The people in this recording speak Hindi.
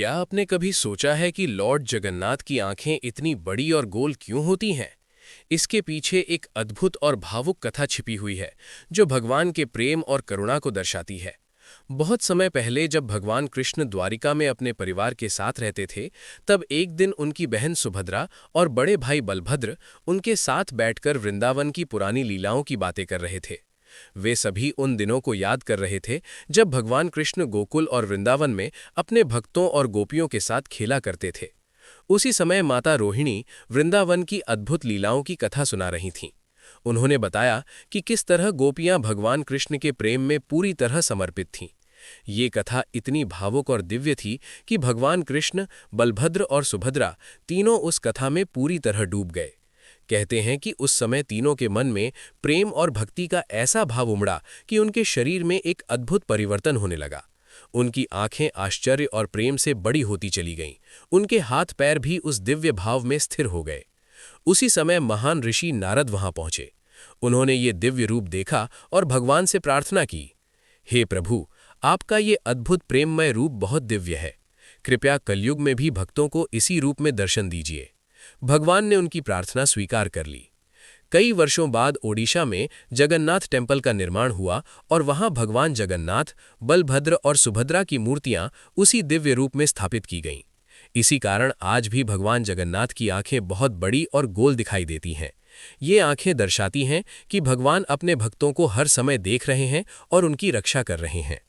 क्या आपने कभी सोचा है कि लॉर्ड जगन्नाथ की आंखें इतनी बड़ी और गोल क्यों होती हैं? इसके पीछे एक अद्भुत और भावुक कथा छिपी हुई है, जो भगवान के प्रेम और करुणा को दर्शाती है। बहुत समय पहले जब भगवान कृष्ण द्वारिका में अपने परिवार के साथ रहते थे, तब एक दिन उनकी बहन सुभद्रा और बड़े भाई बलभद्र उनके साथ बैठकर वृंदावन की पुरानी लीलाओं की बातें कर रहे थे। वे सभी उन दिनों को याद कर रहे थे जब भगवान कृष्ण गोकुल और वृंदावन में अपने भक्तों और गोपियों के साथ खेला करते थे। उसी समय माता रोहिणी वृंदावन की अद्भुत लीलाओं की कथा सुना रही थीं। उन्होंने बताया कि किस तरह गोपियां भगवान कृष्ण के प्रेम में पूरी तरह समर्पित थीं। ये कथा इतनी भावुक और दिव्य थी कि भगवान कृष्ण, बलभद्र और सुभद्रा तीनों उस कथा में पूरी तरह डूब गए। कहते हैं कि उस समय तीनों के मन में प्रेम और भक्ति का ऐसा भाव उमड़ा कि उनके शरीर में एक अद्भुत परिवर्तन होने लगा। उनकी आंखें आश्चर्य और प्रेम से बड़ी होती चली गईं। उनके हाथ पैर भी उस दिव्य भाव में स्थिर हो गए। उसी समय महान ऋषि नारद वहां पहुंचे। उन्होंने ये दिव्य रूप देखा और भगवान से प्रार्थना की, हे प्रभु, आपका ये अद्भुत प्रेममय रूप बहुत दिव्य है। कृपया कलयुग में भी भक्तों को इसी रूप में दर्शन दीजिए। भगवान ने उनकी प्रार्थना स्वीकार कर ली। कई वर्षों बाद ओडिशा में जगन्नाथ टेम्पल का निर्माण हुआ और वहां भगवान जगन्नाथ, बलभद्र और सुभद्रा की मूर्तियां उसी दिव्य रूप में स्थापित की गईं। इसी कारण आज भी भगवान जगन्नाथ की आंखें बहुत बड़ी और गोल दिखाई देती हैं। ये आंखें दर्शाती हैं कि भगवान अपने भक्तों को हर समय देख रहे हैं और उनकी रक्षा कर रहे हैं।